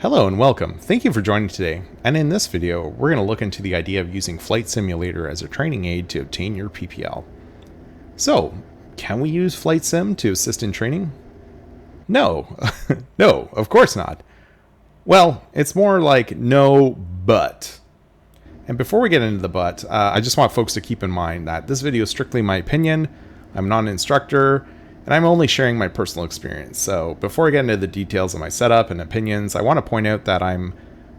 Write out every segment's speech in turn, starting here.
Hello and welcome. Thank you for joining today. And in this video, we're going to look into the idea of using Flight Simulator as a training aid to obtain your PPL. So, can we use Flight Sim to assist in training? No. No, of course not. Well, it's more like no, but. And before we get into the but, I just want folks to keep in mind that this video is strictly my opinion. I'm not an instructor, and I'm only sharing my personal experience. So before I get into the details of my setup and opinions, I want to point out that I'm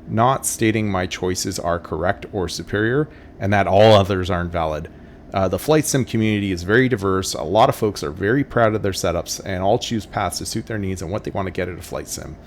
not stating my choices are correct or superior, and that all others aren't valid. The flight sim community is very diverse. A lot of folks are very proud of their setups and all choose paths to suit their needs and what they want to get out of flight sim.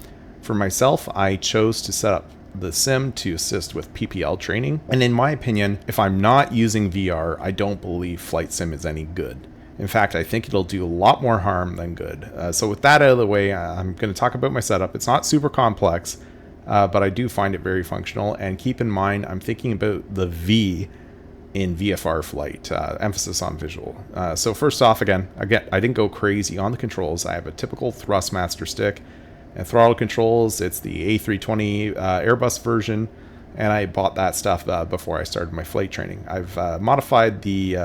For myself, I chose to set up the sim to assist with PPL training. And in my opinion, if I'm not using VR, I don't believe flight sim is any good. In fact, I think it'll do a lot more harm than good. So with that out of the way, I'm going to talk about my setup. It's not super complex, but I do find it very functional. And keep in mind, I'm thinking about the V in VFR flight, emphasis on visual. So first off, again, I didn't go crazy on the controls. I have a typical Thrustmaster stick and throttle controls. It's the A320 Airbus version. And I bought that stuff before I started my flight training. I've modified the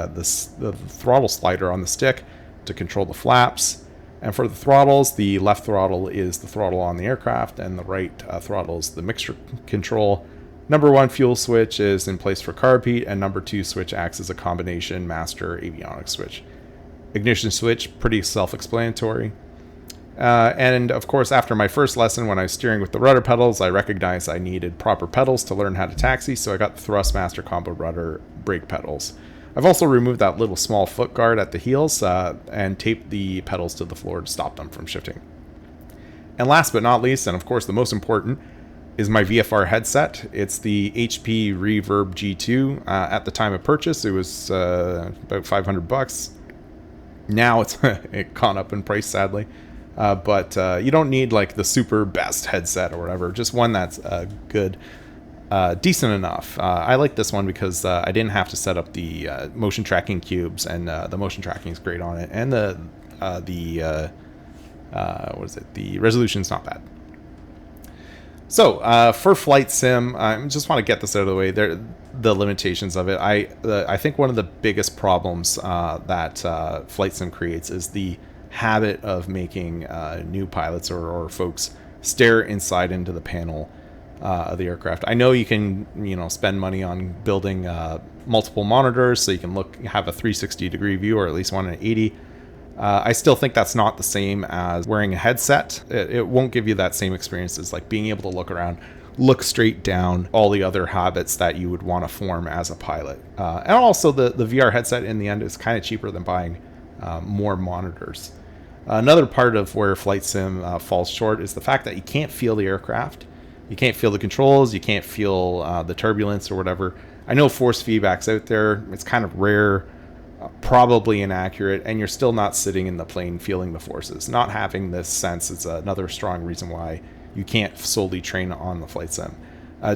throttle slider on the stick to control the flaps. And for the throttles, the left throttle is the throttle on the aircraft, and the right throttle is the mixture control. Number 1 fuel switch is in place for carb heat, and number 2 switch acts as a combination master avionics switch. Ignition switch, pretty self-explanatory. And of course, after my first lesson when I was steering with the rudder pedals, I recognized I needed proper pedals to learn how to taxi, so I got the Thrustmaster combo rudder brake pedals. I've also removed that little small foot guard at the heels and taped the pedals to the floor to stop them from shifting. And last but not least, and of course the most important, is my VFR headset. It's the HP Reverb G2. At the time of purchase, it was about $500. Now it's it gone up in price, sadly. But you don't need like the super best headset or whatever, just one that's good, decent enough. I like this one because I didn't have to set up the motion tracking cubes, and the motion tracking is great on it, and the resolution's not bad. So for flight sim, I just want to get this out of the way. The limitations of it. I think one of the biggest problems that flight sim creates is the habit of making new pilots or folks stare inside into the panel of the aircraft. I know you can, spend money on building multiple monitors so you can have a 360-degree view, or at least one at 80. I still think that's not the same as wearing a headset. It won't give you that same experience as like being able to look around, look straight down, all the other habits that you would want to form as a pilot. And also the VR headset in the end is kind of cheaper than buying more monitors. Another part of where flight sim falls short is the fact that you can't feel the aircraft. You can't feel the controls. You can't feel the turbulence or whatever. I know force feedback's out there. It's kind of rare, probably inaccurate, and you're still not sitting in the plane feeling the forces. Not having this sense is another strong reason why you can't solely train on the flight sim.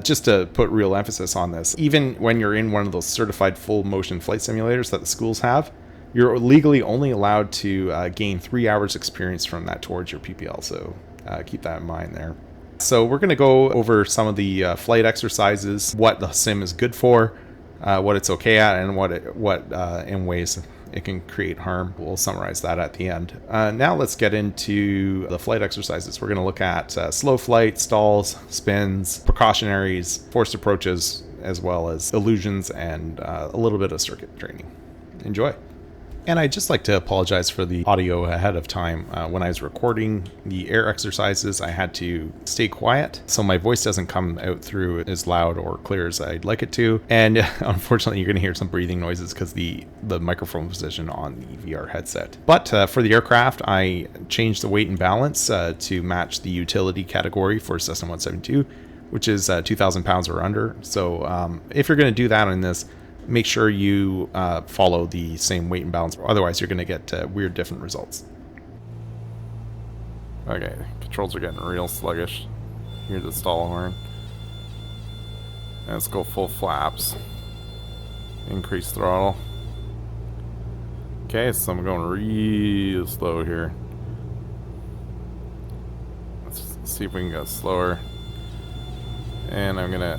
Just to put real emphasis on this, even when you're in one of those certified full motion flight simulators that the schools have, you're legally only allowed to gain 3 hours experience from that towards your PPL, so keep that in mind there. So we're going to go over some of the flight exercises, what the sim is good for, what it's okay at, and what in ways it can create harm. We'll summarize that at the end. Now let's get into the flight exercises. We're going to look at slow flight, stalls, spins, precautionaries, forced approaches, as well as illusions, and a little bit of circuit training. Enjoy. And I'd just like to apologize for the audio ahead of time. When I was recording the air exercises, I had to stay quiet, so my voice doesn't come out through as loud or clear as I'd like it to. And unfortunately, you're going to hear some breathing noises because the microphone position on the VR headset. But for the aircraft, I changed the weight and balance to match the utility category for Cessna 172, which is 2,000 pounds or under. So if you're going to do that on this, make sure you follow the same weight and balance. Otherwise, you're going to get weird different results. Okay, controls are getting real sluggish. Here's the stall horn. Let's go full flaps. Increase throttle. Okay, so I'm going real slow here. Let's see if we can go slower. And I'm gonna...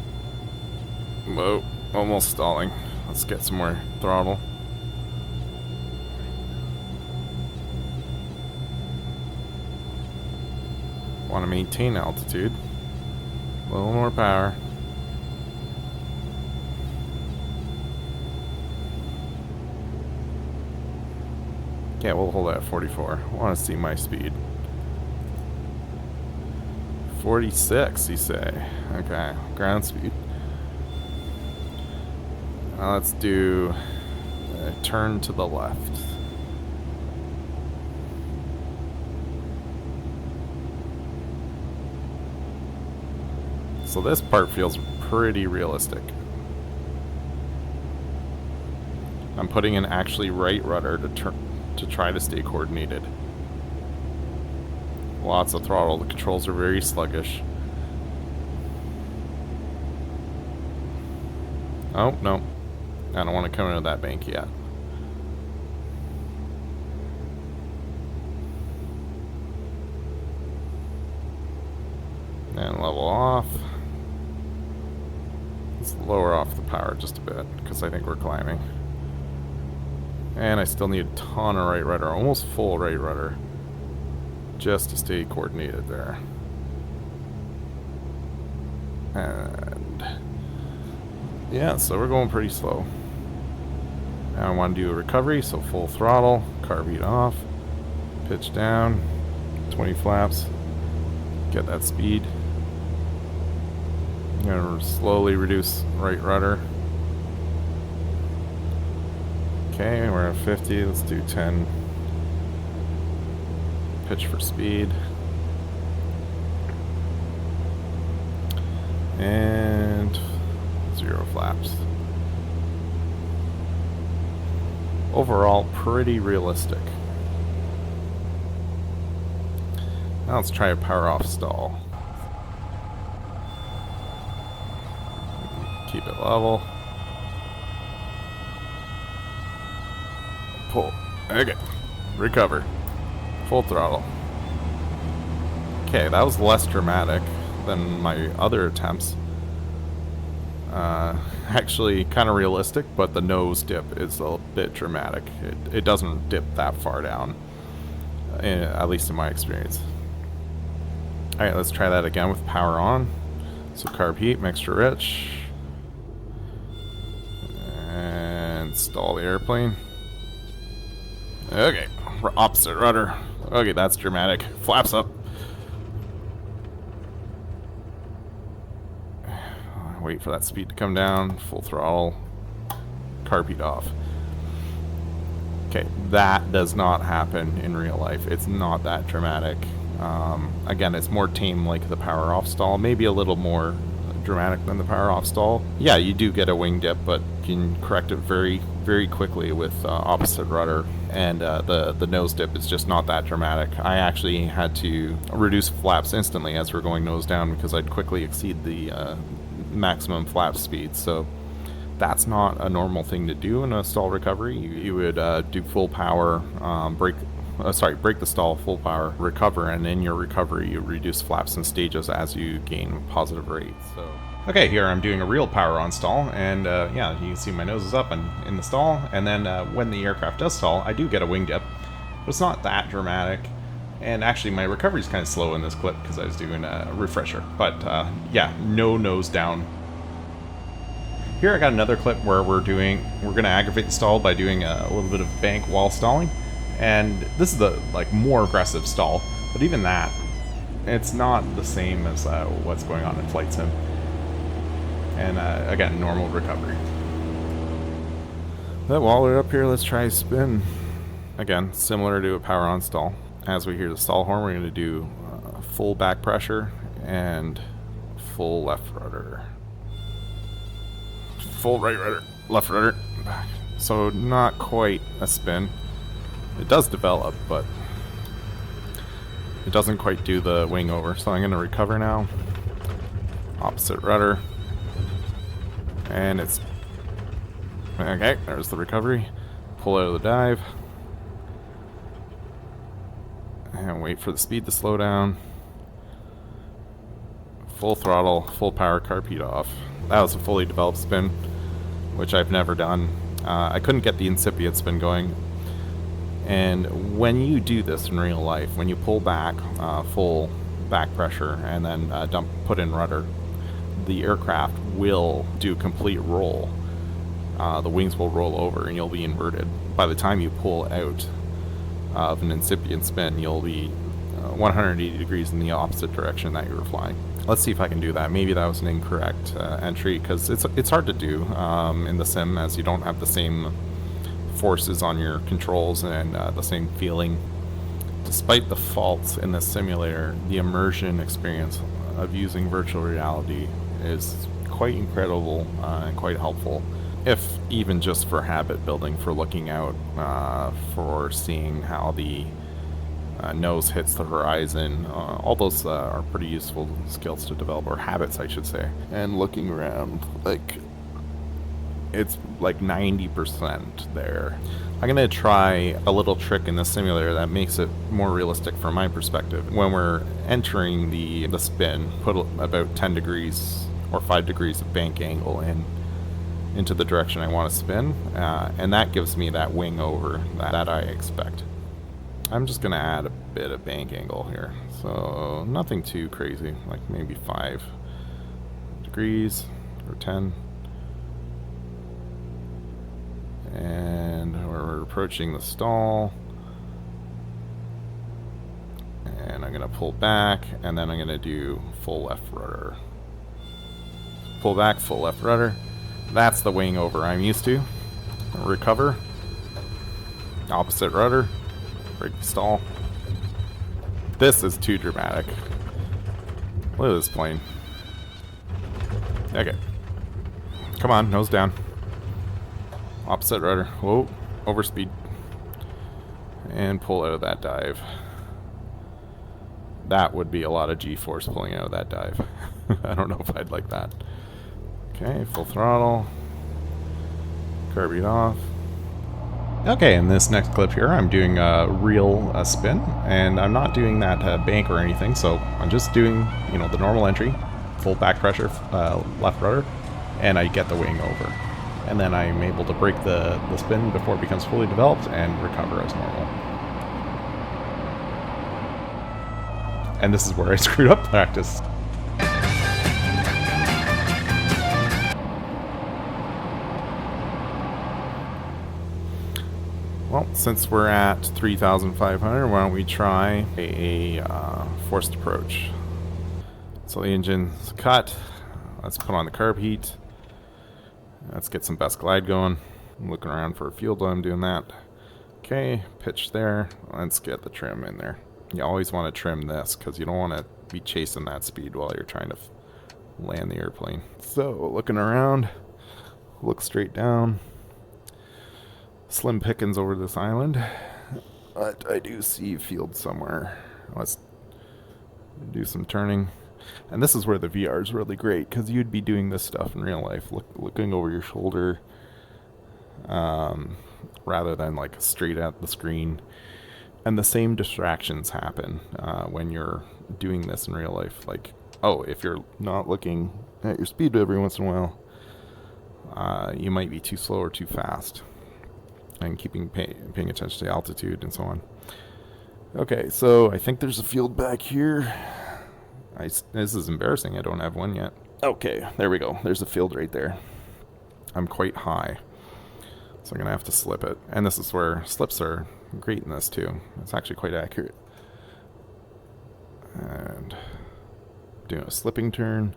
Whoa, almost stalling. Let's get some more throttle. Want to maintain altitude. A little more power. Yeah, we'll hold that at 44. I want to see my speed. 46, you say? Okay, ground speed. Now let's do a turn to the left. So this part feels pretty realistic. I'm putting in actually right rudder to try to stay coordinated. Lots of throttle. The controls are very sluggish. Oh, no. I don't want to come into that bank yet. And level off. Let's lower off the power just a bit, because I think we're climbing. And I still need a ton of right rudder, almost full right rudder, just to stay coordinated there. And yeah, so we're going pretty slow. Now I want to do a recovery, so full throttle, carb heat off, pitch down, 20 flaps, get that speed. I'm going to slowly reduce right rudder. Okay, we're at 50, let's do 10. Pitch for speed. And 0 flaps. Overall, pretty realistic. Now let's try a power off stall. Keep it level. Pull. Okay. Recover. Full throttle. Okay, that was less dramatic than my other attempts. Actually, kind of realistic, but the nose dip is a bit dramatic. It doesn't dip that far down, at least in my experience. Alright, let's try that again with power on. So carb heat, mixture rich. And stall the airplane. Okay, opposite rudder. Okay, that's dramatic. Flaps up. Wait for that speed to come down. Full throttle. Carb heat off. Okay, that does not happen in real life. It's not that dramatic. Again, it's more tame like the power off stall. Maybe a little more dramatic than the power off stall. Yeah, you do get a wing dip, but you can correct it very, very quickly with opposite rudder. And the nose dip is just not that dramatic. I actually had to reduce flaps instantly as we're going nose down because I'd quickly exceed the maximum flap speed. So that's not a normal thing to do in a stall recovery. You would do full power, break the stall, full power, recover, and in your recovery you reduce flaps in stages as you gain positive rate. So okay, here I'm doing a real power on stall, and yeah, you can see my nose is up and in the stall, and then when the aircraft does stall, I do get a wing dip, but it's not that dramatic. And actually my recovery is kind of slow in this clip because I was doing a refresher, but yeah, no nose down. Here I got another clip where we're going to aggravate the stall by doing a little bit of bank while stalling. And this is the more aggressive stall, but even that, it's not the same as what's going on in Flight Sim. And again, normal recovery. But while we're up here, let's try a spin. Again, similar to a power on stall. As we hear the stall horn, we're going to do full back pressure and full left rudder. Full right rudder, left rudder, back. So not quite a spin. It does develop, but it doesn't quite do the wing over. So I'm going to recover now. Opposite rudder. And it's... Okay, there's the recovery. Pull out of the dive. And wait for the speed to slow down. Full throttle, full power, carb heat off. That was a fully developed spin, which I've never done. I couldn't get the incipient spin going. And when you do this in real life, when you pull back full back pressure and then put in rudder, the aircraft will do a complete roll. The wings will roll over and you'll be inverted. By the time you pull out of an incipient spin, you'll be 180 degrees in the opposite direction that you were flying. Let's see if I can do that. Maybe that was an incorrect entry, because it's hard to do in the sim, as you don't have the same forces on your controls and the same feeling. Despite the faults in this simulator, the immersion experience of using virtual reality is quite incredible and quite helpful, if even just for habit building, for looking out, for seeing how the nose hits the horizon. All those are pretty useful skills to develop, or habits I should say. And looking around, like, it's like 90% there. I'm gonna try a little trick in the simulator that makes it more realistic from my perspective. When we're entering the spin, put about 10 degrees or 5 degrees of bank angle into the direction I want to spin, and that gives me that wing over that I expect. I'm just gonna add a bit of bank angle here, so nothing too crazy, like maybe 5 degrees or 10. And we're approaching the stall, and I'm gonna pull back, and then I'm gonna do full left rudder. Pull back, full left rudder. That's the wing over I'm used to. Recover. Opposite rudder. Break the stall. This is too dramatic. Look at this plane. Okay. Come on, nose down. Opposite rudder. Whoa. Overspeed. And pull out of that dive. That would be a lot of G-force pulling out of that dive. I don't know if I'd like that. Okay, full throttle. Carb heat off. Okay, in this next clip here, I'm doing a real spin, and I'm not doing that bank or anything, so I'm just doing, you know, the normal entry, full back pressure, left rudder, and I get the wing over. And then I'm able to break the spin before it becomes fully developed and recover as normal. And this is where I screwed up practice. Well, since we're at 3,500, why don't we try a forced approach. So the engine's cut. Let's put on the carb heat. Let's get some best glide going. I'm looking around for a fuel while I'm doing that. Okay, pitch there. Let's get the trim in there. You always want to trim this, because you don't want to be chasing that speed while you're trying to land the airplane. So, looking around, look straight down. Slim pickings over this island, but I do see field somewhere. Let's do some turning. And this is where the VR is really great, because you'd be doing this stuff in real life, looking over your shoulder, rather than like straight at the screen. And the same distractions happen when you're doing this in real life. Like, oh, if you're not looking at your speed every once in a while, you might be too slow or too fast. And paying attention to altitude and so on. Okay, so I think there's a field back here. This is embarrassing, I don't have one yet. Okay, there we go. There's a field right there. I'm quite high, so I'm gonna have to slip it. And this is where slips are great in this too. It's actually quite accurate. And doing a slipping turn.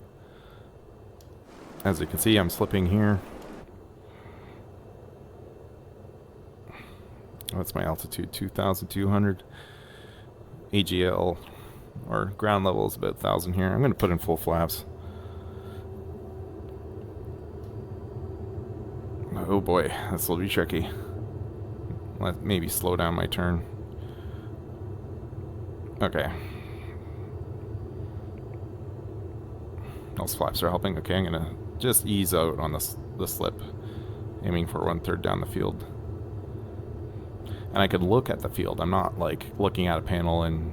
As you can see, I'm slipping here. What's my altitude? 2,200. AGL, or ground level, is about 1,000 here. I'm going to put in full flaps. Oh boy, this will be tricky. Let maybe slow down my turn. Okay. Those flaps are helping. Okay, I'm going to just ease out on the slip, aiming for 1/3 down the field. And I could look at the field. I'm not like looking at a panel and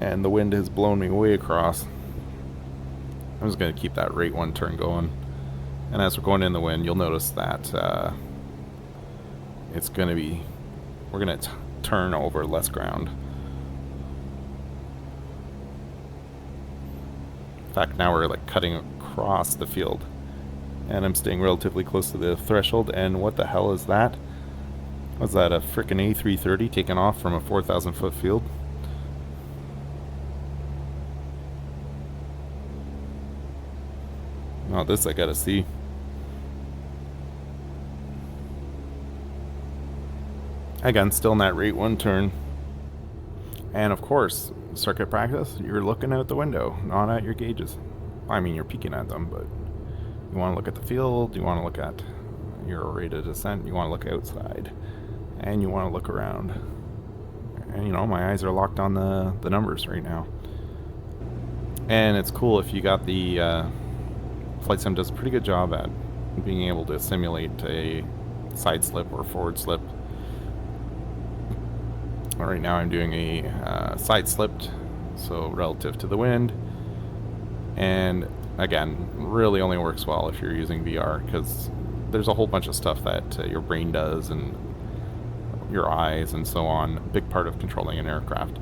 and the wind has blown me way across. I'm just going to keep that rate 1 turn going. And as we're going in the wind, you'll notice that it's going to be, we're going to turn over less ground. In fact, now we're like cutting across the field. And I'm staying relatively close to the threshold. And what the hell is that? Was that a frickin' A330 taking off from a 4,000 foot field? Oh, this I gotta see. Again, still in that rate 1 turn. And of course, circuit practice, you're looking out the window, not at your gauges. I mean, you're peeking at them, but you want to look at the field, you want to look at your rate of descent, you want to look outside, and you want to look around. And you know, my eyes are locked on the numbers right now. And it's cool if you got the Flight Sim does a pretty good job at being able to simulate a side slip or forward slip. Right now I'm doing a side slipped, so relative to the wind. And again, really only works well if you're using VR, because there's a whole bunch of stuff that your brain does and your eyes and so on. A big part of controlling an aircraft.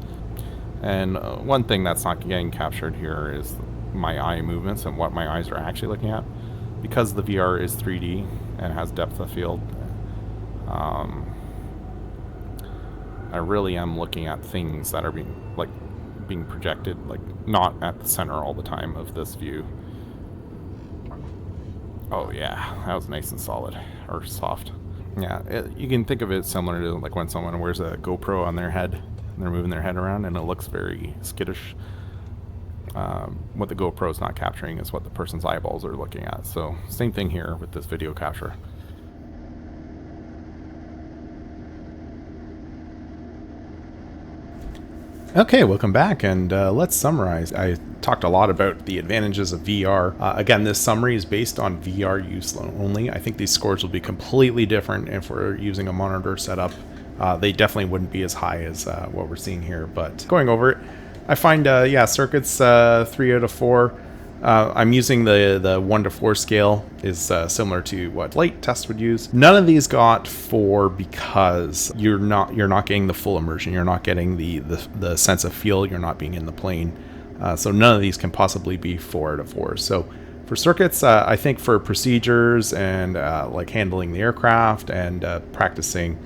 And one thing that's not getting captured here is my eye movements and what my eyes are actually looking at. Because the VR is 3D and has depth of field, I really am looking at things that are being projected, like not at the center all the time of this view. Oh yeah, that was nice and solid, or soft. Yeah, you can think of it similar to like when someone wears a GoPro on their head and they're moving their head around and it looks very skittish. What the GoPro is not capturing is what the person's eyeballs are looking at. So same thing here with this video capture. Okay, welcome back, and let's summarize. I talked a lot about the advantages of VR. Again, this summary is based on VR use only. I think these scores will be completely different if we're using a monitor setup. They definitely wouldn't be as high as what we're seeing here, but going over it, I find, yeah, circuits 3 out of 4. I'm using the 1 to 4 scale, is similar to what flight test would use. None of these got 4 because you're not getting the full immersion. You're not getting the sense of feel. You're not being in the plane. So none of these can possibly be 4 out of 4. So for circuits, I think for procedures and like handling the aircraft and practicing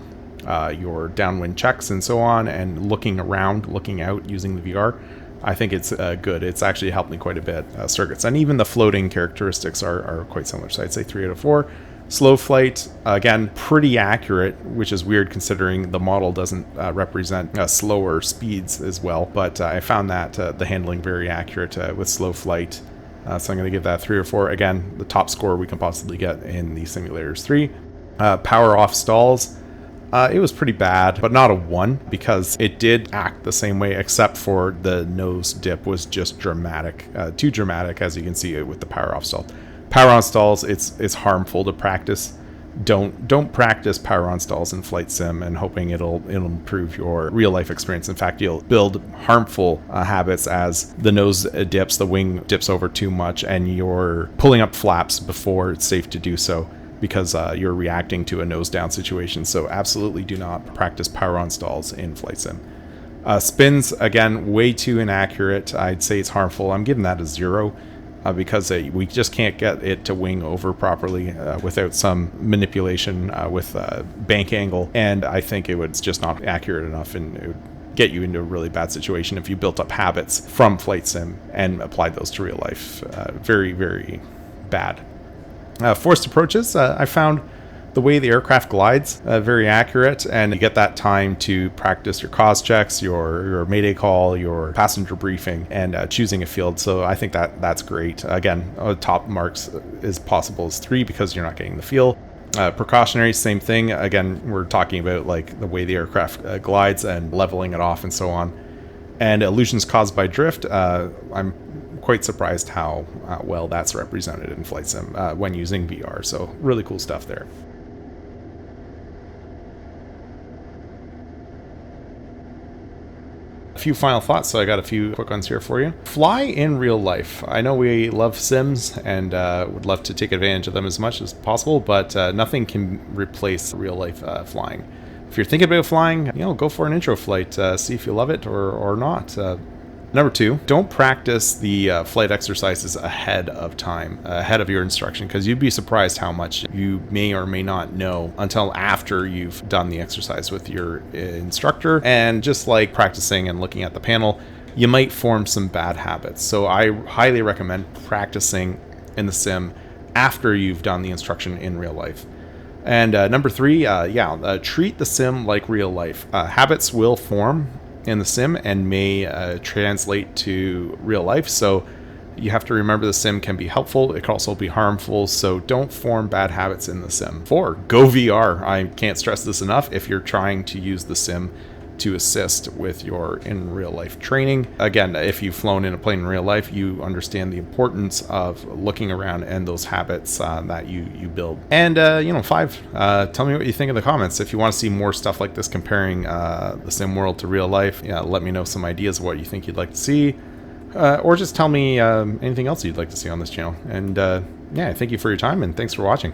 your downwind checks and so on, and looking around, looking out using the VR, I think it's good. It's actually helped me quite a bit. Circuits and even the floating characteristics are quite similar. So I'd say 3 out of 4. Slow flight, again, pretty accurate, which is weird considering the model doesn't represent slower speeds as well. But I found that the handling very accurate with slow flight. So I'm going to give that 3 or 4. Again, the top score we can possibly get in the simulators. 3. Power off stalls. It was pretty bad, but not a 1, because it did act the same way, except for the nose dip was just dramatic, too dramatic, as you can see with the power off stall. Power on stalls, it's harmful to practice. Don't practice power on stalls in flight sim and hoping it'll improve your real life experience. In fact, you'll build harmful habits as the nose dips, the wing dips over too much, and you're pulling up flaps before it's safe to do so, because you're reacting to a nose down situation. So absolutely do not practice power on stalls in flight sim. Spins, again, way too inaccurate. I'd say it's harmful. I'm giving that a 0 because we just can't get it to wing over properly without some manipulation with bank angle. And I think it was just not accurate enough, and it would get you into a really bad situation if you built up habits from flight sim and applied those to real life. Very, very bad. Forced approaches, I found the way the aircraft glides very accurate, and you get that time to practice your cause checks, your mayday call, your passenger briefing, and choosing a field. So I think that's great. Again, top marks is possible as 3 because you're not getting the feel. Precautionary, same thing. Again, we're talking about like the way the aircraft glides and leveling it off and so on. And illusions caused by drift, I'm quite surprised how well that's represented in flight sim when using VR. So really cool stuff there. few final thoughts, so I got a few quick ones here for you. Fly in real life. I know we love sims and would love to take advantage of them as much as possible, but nothing can replace real life flying. If you're thinking about flying, go for an intro flight, see if you love it or not. Number 2, don't practice the flight exercises ahead of time, ahead of your instruction, because you'd be surprised how much you may or may not know until after you've done the exercise with your instructor. And just like practicing and looking at the panel, you might form some bad habits. So I highly recommend practicing in the sim after you've done the instruction in real life. And number 3, treat the sim like real life. Habits will form in the sim and may translate to real life, so you have to remember the sim can be helpful, it can also be harmful, so don't form bad habits in the sim. 4, go VR. I can't stress this enough if you're trying to use the sim to assist with your in real life training. Again, if you've flown in a plane in real life, you understand the importance of looking around and those habits that you build. And 5, tell me what you think in the comments. If you want to see more stuff like this comparing the sim world to real life, let me know some ideas of what you think you'd like to see, or just tell me anything else you'd like to see on this channel. And thank you for your time, and thanks for watching.